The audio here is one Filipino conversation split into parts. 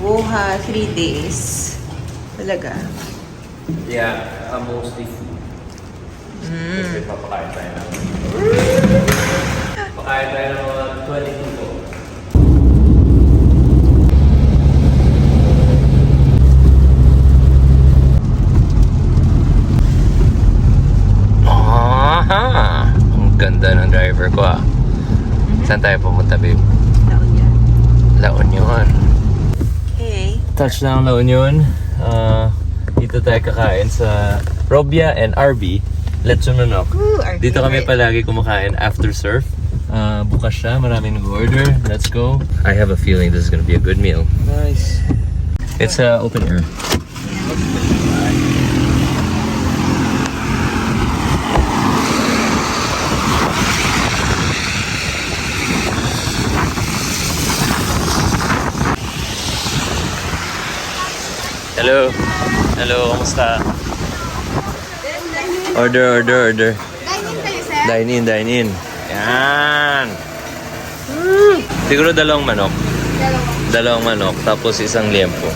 Buha, 3 days. Talaga. Yeah, mostly food. Kasi papakain tayo na. Pakain tayo ng mga 22 po. Ang ganda ng driver ko ah. Saan tayo pumunta, babe? La Union. La Union. Okay. Touchdown La Union. Dito tayo kakain sa Robia and RB. Let's Manok. Ooh, our Dito kami favorite. palagi kumakain after surf. Bukas siya, maraming nag-order. Let's go. I have a feeling this is gonna be a good meal. Nice. It's open air. Hello. Hello, kamusta? Order. Dine-in kayo, sir? Dine in. Yan. Siguro dalawang manok. Dalawang manok, tapos isang liempo.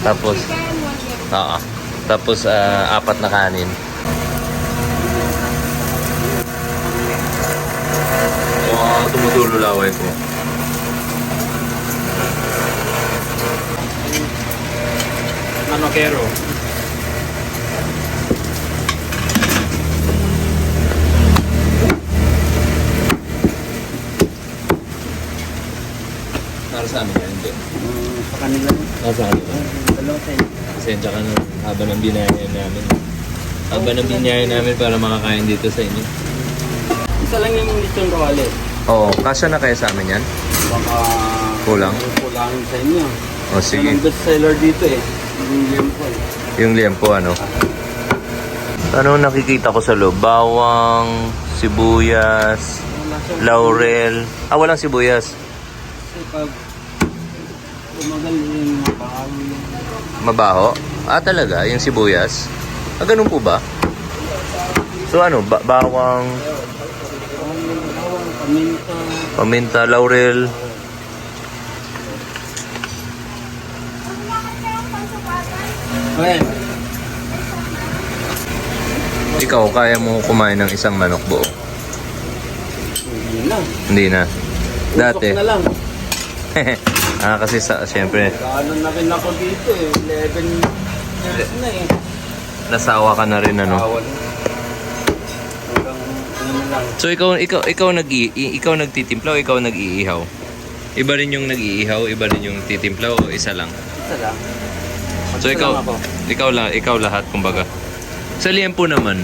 Tapos, tapos apat na kanin. Tumutulo laway ko. Manokero. Para sa amin yan, hindi. Sa kanila. Sa kanila. Dalawa tayo. Pasensya ka na haba ng binayan namin. Haba ng binayan namin para makakain dito sa inyo. Isa lang yung lechon kawali. Oo, kasya na kaya sa amin yan? Baka Kulang? kulangin sa inyo. O sige. Yan ang best seller dito eh. Yung liempo eh. Yung liempo ano? Ano nakikita ko sa loob? Bawang, sibuyas, Wala siyang- laurel. Walang sibuyas. Kasi pag tumagal yung mabahal yung Mabaho? Talaga? Yung sibuyas? Ganun po ba? So ano? Bawang, bawang, paminta. paminta, laurel. Ayan. Ikaw, kaya mo kumain ng isang manok buo? Hindi na. Hindi na. Dati. Usok na lang. Kasi siyempre, Gano'n na rin ako dito eh. 11 years na eh. nasawa ka na rin ano. Bawal. Hanggang ano na lang. So ikaw nagtitimpla o ikaw nag-iihaw? Iba rin yung nag-iihaw, iba rin yung titimpla o isa lang? Isa lang. So Isa lang ako. ikaw lahat kumbaga. Sa liempo naman.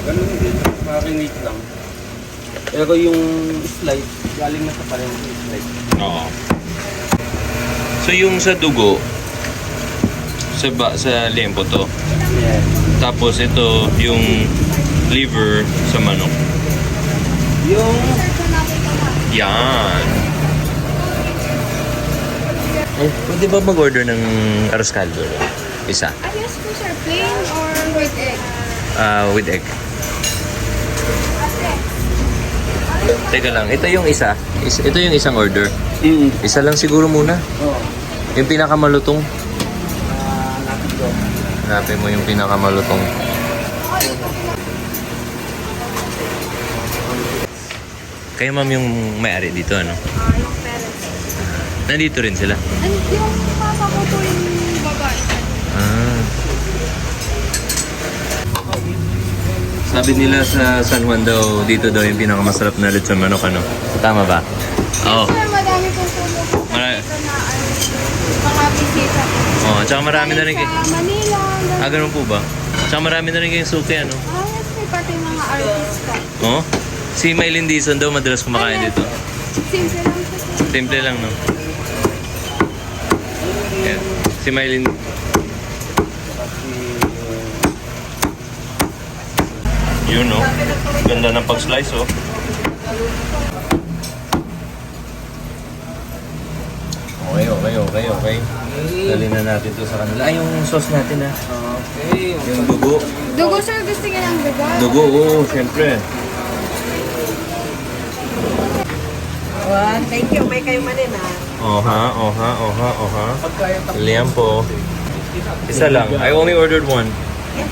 Ganun din. Marinate lang. Pero yung slide, galing na sa parang slide. Oo. So yung sa dugo sa liempo to. Yeah. Tapos ito yung liver sa manok. Yung Yan. Pwede ba mag-order ng arroz caldo? Isa. Yes po sir, plain or with egg? With egg. Teka lang, ito yung isa. Ito yung isang order. Isa lang siguro muna. Oo. Yung pinakamalutong. Natin ko. Hanapin mo yung pinakamalutong. Kayo ma'am yung may-ari dito, ano? Yung parents. Nandito rin sila. And yung mama ko po yung babae. Ah. Sabi nila sa San Juan daw, dito daw yung pinakamasarap na lechon manok, ano? Tama ba? Oo. Sir, madami po po Mara- dito na mga bisita po. Oh, tsaka marami na rin kayo. Sa Manila. Ganun po ba? Tsaka marami na rin kayong suki, ano? Yes, may pati mga artista. Oh? Si Maylin Dizon daw madalas kumakain dito. Simple lang po sir. Simple lang, no? Yeah. Si Maylin. Yun, no? Ganda ng pag-slice, oh. Okay. Dali na natin to sa kanila. Yung sauce natin, ah. Okay. Yung dugo. Dugo sir, gusto niya ng dugo? Dugo, oo, syempre. Thank you. May kayo manin, ha? Oha. Liampo. Isa lang. I only ordered one.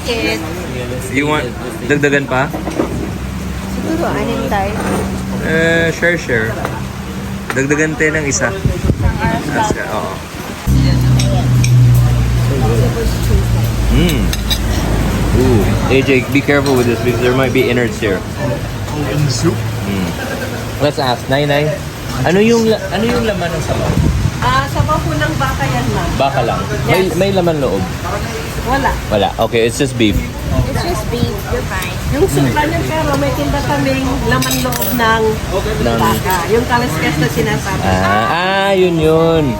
Yes. You want dagdagan pa? Siguro, anin tayo? Share. Dagdagan tayo ng isa. Oo. Ooh. AJ, be careful with this because there might be innards here. In the soup? Let's ask. Nay. Ano yung laman ng sabaw? Sabaw po ng baka yan, ma'am. Baka lang. May laman loob. Wala. Okay, it's just beef. It's just beef. You're fine. Yung soup lang yan, pero may tinda kaming laman loob ng baka. Yung kaliskes na sinasabi. Yun.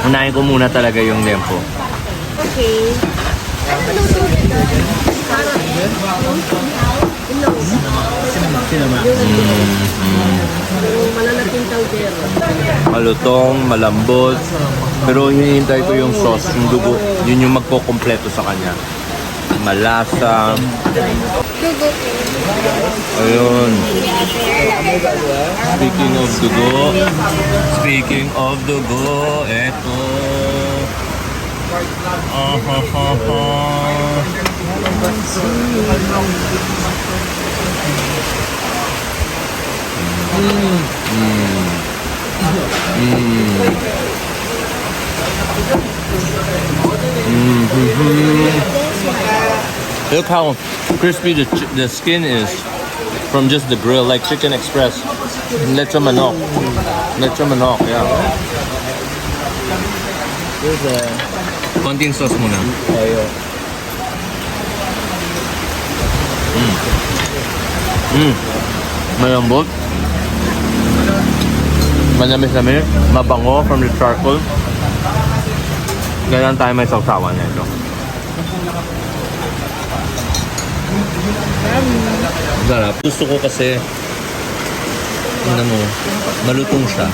Unahin ko muna talaga yung lempo. Okay. Yung malalaking kaldero. Malutong, malambot. Pero hinihintay ko yung sauce, yung dugo. Yun yung magkukompleto sa kanya. Malasa. Ayun. Speaking of dugo, eto. Look how crispy the skin is from just the grill, like Chicken Express. Lechon manok, yeah. Konting sauce muna. Malambot. Manamis-namis. Mabango from the charcoal. Ganyan tayo may sausawan nito. Sarap. Gusto ko kasi malutong siya.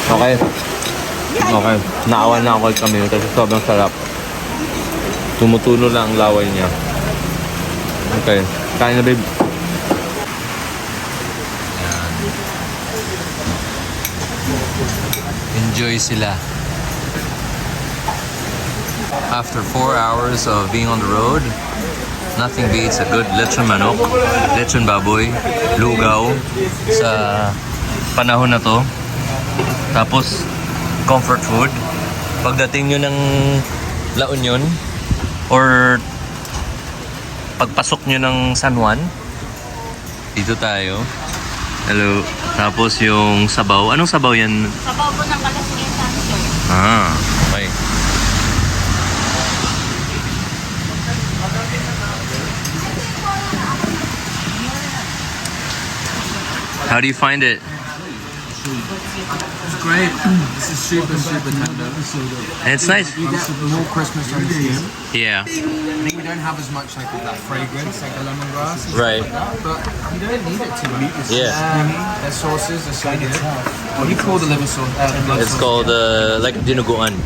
Okay. Naawan na ako kami kasi sobrang sarap. Tumutulo lang ang laway niya. Okay. Kain na, babe. Enjoy sila. After 4 hours of being on the road, nothing beats a good lechon manok, lechon baboy, lugaw sa panahon na to. Tapos, comfort food. Pagdating nyo ng La Union or pagpasok nyo ng San Juan, dito tayo. Hello. Tapos yung sabaw. Anong sabaw yan? Sabaw po ng kalasmitan, sir. Okay. How do you find it? It's great. This is super tender. And it's nice. You get more crispness on the skin. Yeah. I think we don't have as much like that fragrance, like the lemongrass. Right. But you don't need it too much. Yeah. Their sauces are so good. What do you call the liver sauce? The blood It's sauce? called like dinuguan.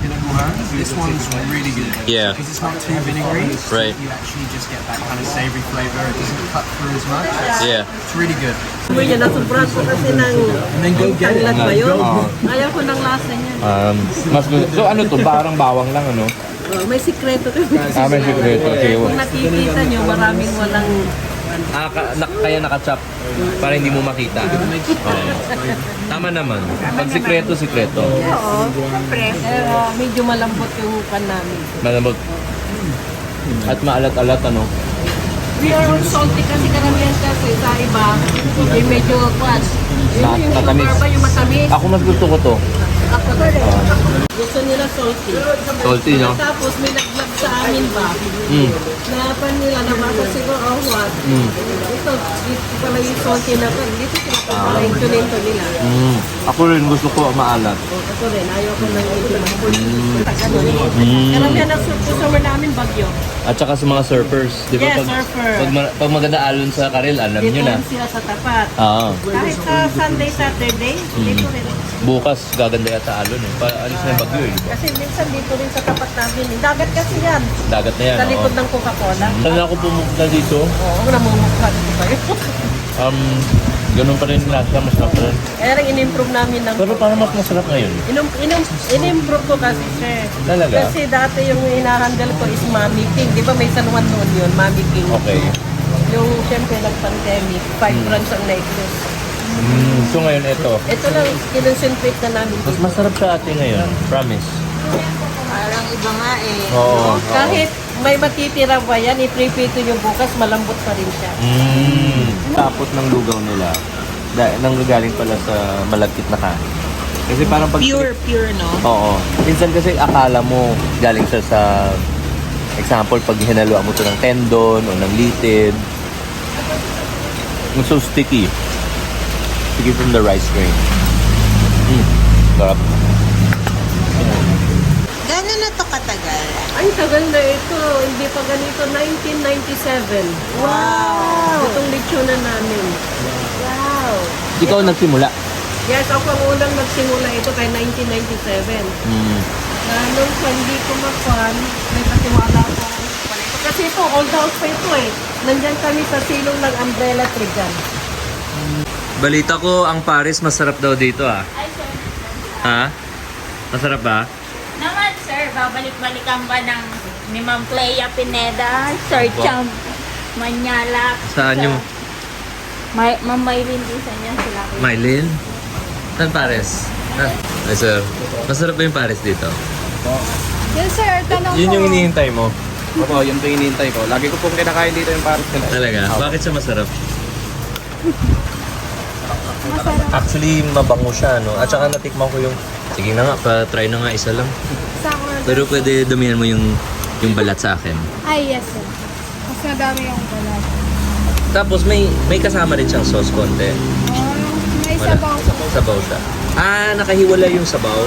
This one's really good. Yeah. Because it's not too vinegary. Right. You actually just get that kind of savory flavor. It doesn't cut through as much. Yeah. It's really good. Sabi niya, nasubrang ko kasi ng And then go get it. tanglad ba yun? Ayaw ko ng lasa niya. Mas so ano to? Parang bawang lang ano? May sikreto kami. May sikreto. Okay. Kung nakikita niyo, maraming walang... Kaya nakachop para hindi mo makita. Tama naman. Pag sikreto. Oo, siyempre. Medyo malambot yung pan namin. Malambot. At maalat-alat ano? We are all salty kasi karamihan kasi sa iba, yung medyo kwas. Yung Matamis. iba yung matamis. Ako mas gusto ko to. Ako rin. Gusto nila salty. Salty, no? Tapos may nag-vlog sa amin ba? Napan nila, nabasa siguro, oh what? Dito pala yung salty na to. Dito sila pala yung tuninto nila. Ako rin gusto ko maalat. Ako rin, ayaw ko ng medyo karamihan ng customer namin bagyo. At saka sa mga surfers, di ba? Yes, surfer. Pag maganda alon sa karel, alam Dito nyo na. rin sila sa tapat. Kahit sa Sunday, Saturday, dito rin. Bukas, gaganda yata alon eh. Paalis na yung bagyo eh. Kasi minsan dito rin sa tapat namin. Dagat kasi yan. Dagat na yan. Sa likod ng Coca-Cola. Saan ako pumunta dito? Oo, namumukha dito kayo. Ganun pa rin lasa, masarap pa rin. Kaya rin in-improve namin ng... Pero parang mas masarap ngayon. In-improve ko kasi siya. Talaga? Kasi dati yung hinahandle ko is Mami King. Di ba may sanuan noon yun, Mami King? Okay. Yung siyempre nag-pandemic, 5 branch ang na-close. So ngayon ito. Ito lang, kinonsentrate na namin. Mas masarap sa atin ngayon. Promise. Parang iba nga eh. Oo. Kahit may matitira pa yan, i-prepito nyo bukas, malambot pa rin siya. Tapos ng lugaw nila. Nanggagaling pala sa malagkit na kanin. Kasi parang pag... Pure, no? Oo. Minsan kasi akala mo galing siya sa... Example, pag hinaluan mo to ng tendon o ng litid. Yung so sticky. Sticky from the rice grain. Sarap. Gano'n na to katagal? Ay, tagal na ito. Hindi pa ganito. 1997. Wow! Itong lechonan namin. Wow! Ikaw nagsimula. Yes, ako ang unang nagsimula ito kay 1997. Nung hindi ko makuhan, may patiwala ako pala ito. Kasi ito, old house pa ito eh. Nandyan kami sa silong ng umbrella tree dyan. Balita ko, ang Paris masarap daw dito ah. Ay, sir. Ha? Masarap ba? Naman, sir. Babalik-balikan ba ng ni Ma'am Clea Pineda, Sir Opo. Champ Manyala? Saan yung... Ma'am Maylin din sa niya sila. Mylene? Saan Paris? Ay sir, masarap ba yung Paris dito? Yes sir, tanong Yun ko. yung hinihintay mo? Opo, yun po yung hinihintay ko. Lagi ko pong kinakain dito yung Paris nila. Talaga? Bakit siya masarap? Masarap. Actually, mabango siya, no? At saka natikman ko yung... Sige na nga, pa-try na nga isa lang. Sa order. Pero pwede dumihan mo yung balat sa akin. Ay, yes sir. Mas nadami yung balat. Tapos may kasama rin siyang sauce konti. May Wala. sabaw po. Sabaw siya. Ah, nakahiwala yung sabaw.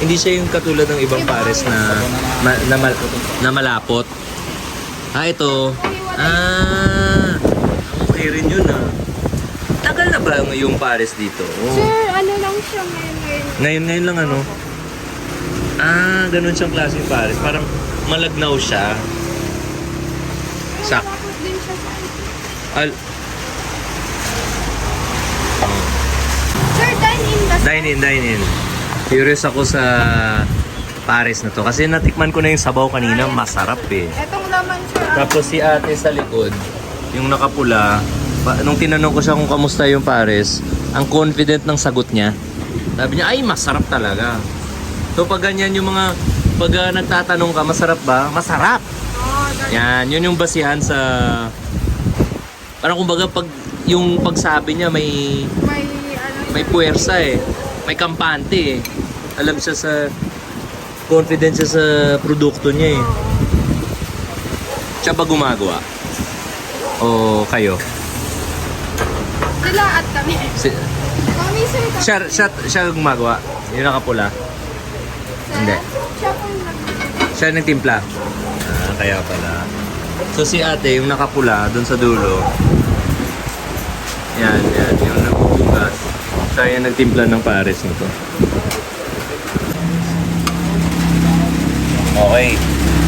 Hindi siya yung katulad ng ibang Paris na malapot. Ah, ito. Ah, okay rin yun ah. Tagal na ba yung Paris dito? Oh. Sir, ano lang siya ngayon? Ngayon lang ano? Ah, ganun siyang klaseng Paris. Parang malagnaw siya. Sak. Tapos din siya sa Sir, dine-in ba? Dine in. Curious ako sa Paris na to. Kasi natikman ko na yung sabaw kanina. Masarap eh. Etong laman sir. Tapos si ate sa likod, yung nakapula, nung tinanong ko siya kung kamusta yung Paris, ang confident ng sagot niya. Sabi niya, ay masarap talaga. So pag ganyan yung mga, pag nagtatanong ka, masarap ba? Masarap! Yan, yun yung basihan sa, parang kumbaga pag, yung pagsabi niya may puwersa eh. May kampante eh. Alam siya sa, confident siya sa produkto niya eh. Siya ba gumagawa? O kayo? Sila at kami. Kami sir. Siya gumagawa? Yung nakapula? Sir, Hindi. siya po yung Siya nagtimpla? Ah, kaya pala. So si ate, yung nakapula, dun sa dulo. Yan, yung nabubugas. Siya yung nagtimpla ng Paris nito. Okay.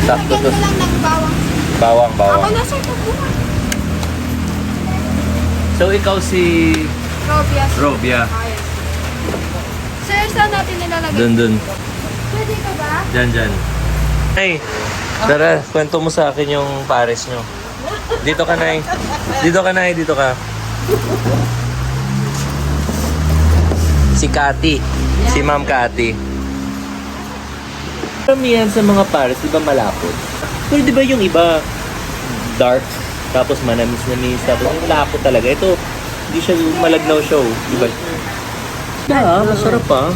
Sakto Lagyan to. mo lang ng bawang. Bawang. Ako na sir, pagbuhan. So ikaw si Robia sir. Robia. Ah, yes. Sir, saan natin nilalagay? Dun. Sir, dito ba? Dyan. Hey, tara, kwento mo sa akin yung Paris nyo. Dito ka, Nay. Dito ka. Si Cathy. Si Ma'am Cathy. Karamihan sa mga Paris, di ba malapot? Pero di ba yung iba, dark, tapos manamis-namis, tapos malapot talaga. Ito, hindi siya malagnaw siya, oh. Di ba? Masarap pa.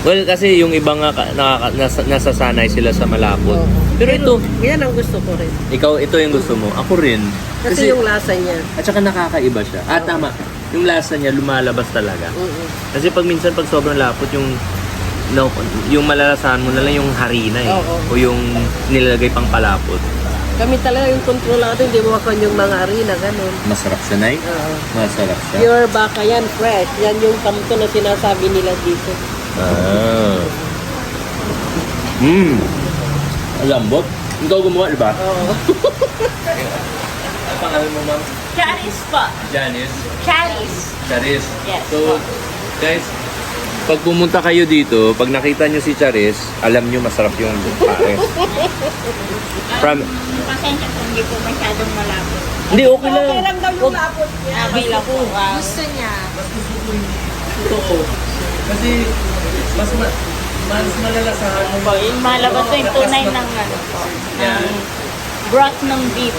Well, kasi yung iba nga nasasanay sila sa malapot. Pero ito, Yan ang gusto ko rin. ito yung gusto mo. Ako rin. Kasi yung lasa niya. At saka nakakaiba siya. Tama. Yung lasa niya lumalabas talaga. Kasi pag minsan pag sobrang lapot yung malalasahan mo na lang yung harina eh. Oo. O yung nilalagay pang palapot. Kami talaga yung kontrolado, hindi mo makuha yung mga harina, ganun. Masarap siya, Nay. Oo. Masarap siya. Pure baka yan, fresh. Yan yung kamto na sinasabi nila dito. Ang lambot. Ikaw gumawa, di ba? Oo. Ang pangalan mo, Ma'am? Charis po. Janice. Charis. Charis. Yes. So, guys, pag pumunta kayo dito, pag nakita nyo si Charis, alam nyo masarap yung pares. From, Pasensya kung hindi po masyadong malapit. hindi, okay lang. Okay lang daw yung lapot niya. Sabi lang po. Gusto niya. Totoo. Kasi, mas malalasahan mo ba? Yung malabas ko yung tunay ng ano po. Yeah. Ng broth ng beef.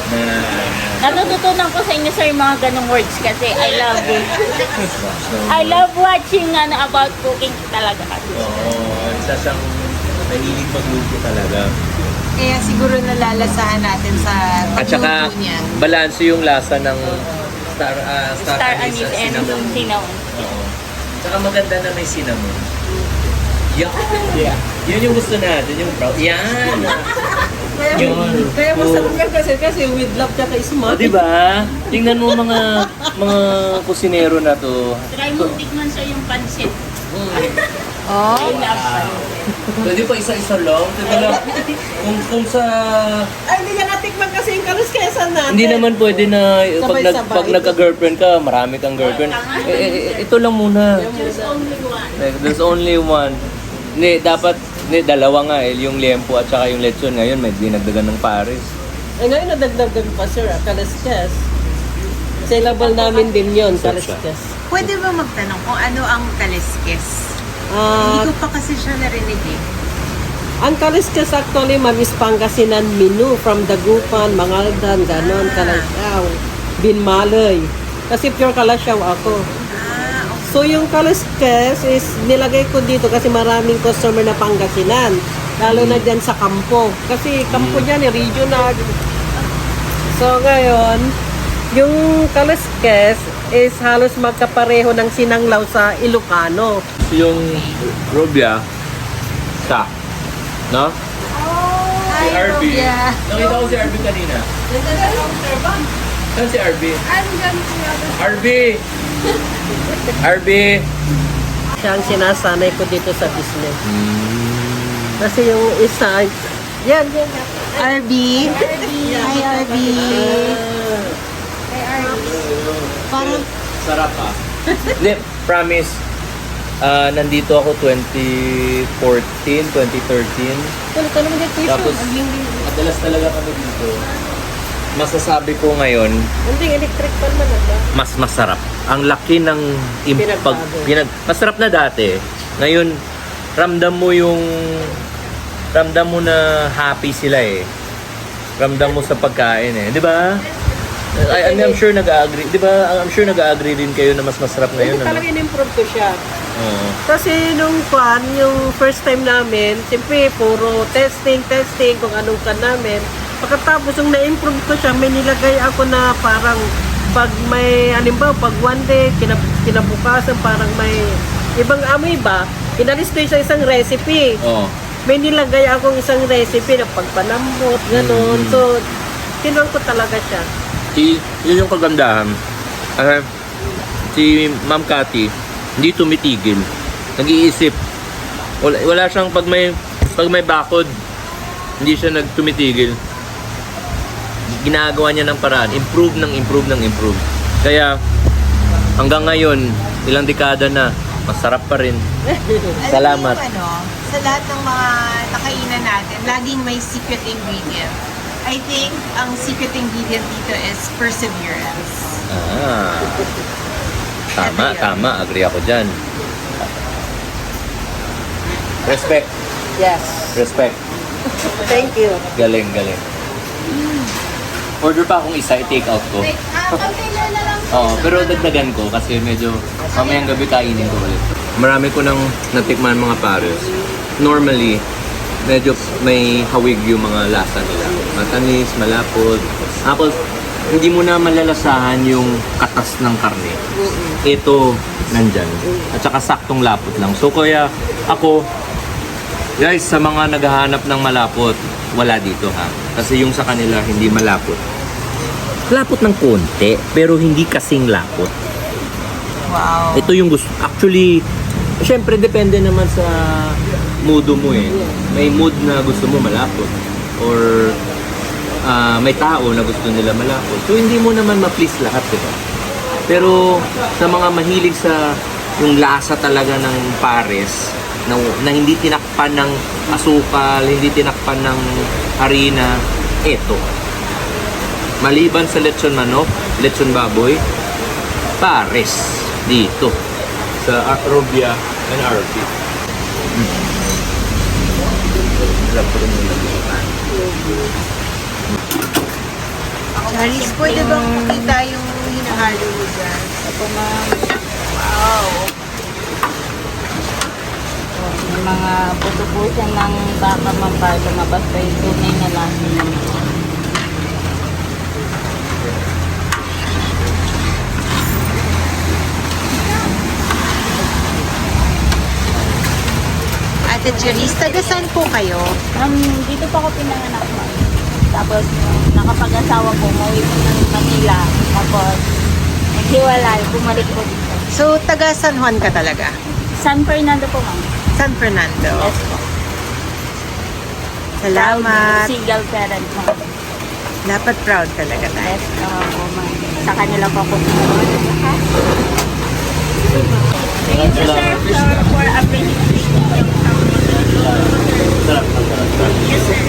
Natututunan ko sa inyo sir yung mga ganong words kasi I love it. I love watching about cooking talaga kasi. Oo, isa siyang nahilig magluto talaga. Kaya siguro nalalasahan natin sa At saka, pagluto niya. balanse yung lasa ng Star anise and cinnamon. Oo. Tsaka maganda na may cinnamon. Yeah. Yun yung gusto natin, yung brown. Yan! Kaya masarap yan kasi with love tsaka O, smart. diba? Tingnan mo mga kusinero na to. Try mo tikman sa yung pansit. Oh, I love pansit. Pwede pa isa-isa lang. Teka lang. Kung sa... Ay, hindi niya natikman kasi yung kariskesan natin. Hindi naman pwede na Sabay-sabay. pag nagka-girlfriend ka, marami kang girlfriend. Ito lang muna. There's only one. There's only one. Hindi, dapat, dalawa nga eh. Yung liempo at saka yung lechon ngayon, may dinagdagan ng pares. Ay, ngayon nadagdagan pa sir, kaliskes. Saleable namin din yun, kaliskes. pwede ba magtanong kung ano ang kaliskes? Ah, Hindi ko pa kasi siya narinig eh. ang kaliskes actually, ma'am, is Pangasinan menu from Dagupan, Mangaldan, ganon, Kalasyaw, Binmalay. Kasi pure Kalasyaw ako. Ah, okay. So yung kaliskes is nilagay ko dito kasi maraming customer na Pangasinan. Lalo na dyan sa kampo. Kasi kampo dyan, regional. So ngayon, yung kaliskes is halos magkapareho ng sinanglaw sa Ilocano. Yung Robia, sa, no? Si RB. Nakita ko si RB kanina. Saan si RB? RB! RB! Siya ang sinasanay ko dito sa business. Kasi yung isa, yan. RB? Hi, RB. Parang, Sarap ah. Hindi, promise. Nandito ako 2014, 2013. Ito naman yung piso. Tapos, madalas talaga kami dito. Masasabi ko ngayon, Hindi, electric pan man ba? mas masarap. Ang laki ng Pinagbago. masarap na dati. Ngayon, ramdam mo na happy sila eh. Ramdam mo sa pagkain eh. Di ba? I'm sure nag-agree. Di ba? I'm sure nag-agree din kayo na mas masarap ngayon. Hindi Ano? talaga in-improve ko siya. Oo. Kasi nung pan, yung first time namin, siyempre puro testing kung anong kan namin. Pagkatapos yung na-improve ko siya, may nilagay ako na parang pag may, alimbawa, pag one day, kinabukasan, parang may ibang amoy ba, inalis ko yung sa isang recipe. Oo. May nilagay akong isang recipe na pagpanambot, gano'n. So, tinuan ko talaga siya. Yun yung kagandahan. Si Ma'am Cathy, hindi tumitigil. Nag-iisip. Wala siyang pag may bakod, hindi siya nagtumitigil. Ginagawa niya ng paraan. Improve. Kaya, hanggang ngayon, ilang dekada na, masarap pa rin. Salamat. Alam mo, sa lahat ng mga nakainan natin, laging may secret ingredient. I think ang secret ingredient dito is perseverance. Tama. Agree ako dyan. Respect. Yes. Respect. Thank you. Galing. Order pa akong isa, i-take out ko. Pagkailan na lang. Oo, pero dagdagan ko kasi medyo mamayang gabi kainin ko ulit. Marami ko nang natikman mga pares. Normally, medyo may hawig yung mga lasa nila. Matamis, malapot. Tapos, hindi mo na malalasahan yung katas ng karne. Ito, nandyan. At saka saktong lapot lang. So, kaya ako, guys, sa mga naghahanap ng malapot, wala dito ha. Kasi yung sa kanila, hindi malapot. Lapot ng konti, pero hindi kasing lapot. Wow. Ito yung gusto. Actually, syempre depende naman sa mood mo eh. May mood na gusto mo malapot. Or may tao na gusto nila malapot. So hindi mo naman ma-please lahat, di ba? Pero sa mga mahilig sa yung lasa talaga ng pares, na hindi tinakpan ng asukal, hindi tinakpan ng harina, eto. Maliban sa lechon manok, lechon baboy, pares dito sa Robia and RP. Charis, pwede bang makita yung hinahalo mo dyan? Ito ma'am. Wow. May mga buto po siya ng baka ma'am para lumabas pa yung tunay na lasa niya. Ate Charis, taga saan po kayo? Dito po ako pinanganak ma'am. Tapos nakapag-asawa ko, umuwi po ng Manila. Tapos naghiwalay, bumalik po dito. So, taga San Juan ka talaga? San Fernando po ma'am. San Fernando. Yes po. Salamat. Single parent ma'am. Dapat proud talaga tayo. Yes po ma'am. Sa kanila po ako. Thank you sir for appreciating. Yes sir.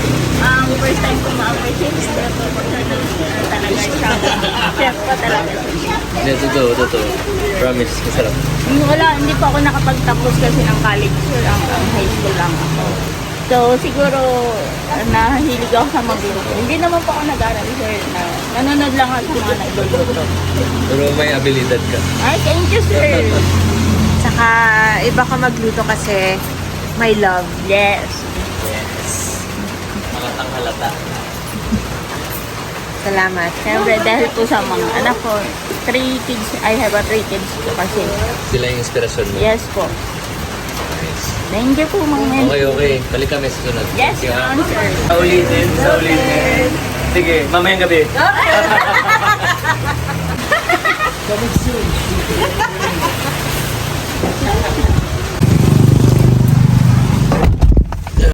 First time ko ma-appreciate sila po talaga siya. Chef pa talaga siya. Hindi, totoo. Promise, masarap. Wala, hindi pa ako nakapagtapos kasi ng college sir. Ang high school lang ako. So, siguro, nahilig ako sa magluto. Hindi naman po ako nag-aral sir. Nanonood lang ako sa mga nagluluto. Pero may abilidad ka. Ay, thank you sir. Saka, iba ka magluto kasi may love. Yes. Nakatanghalata. Salamat. Siyempre, dahil po sa mga anak ko, 3 kids, I have a 3 kids po kasi. Sila yung inspirasyon mo. Yes po. Thank you po mga Okay. Balik kami sa sunod. Yes, Thank you, ha? ma'am, sir. Sa ulitin. Sige, mamayang gabi. Coming soon.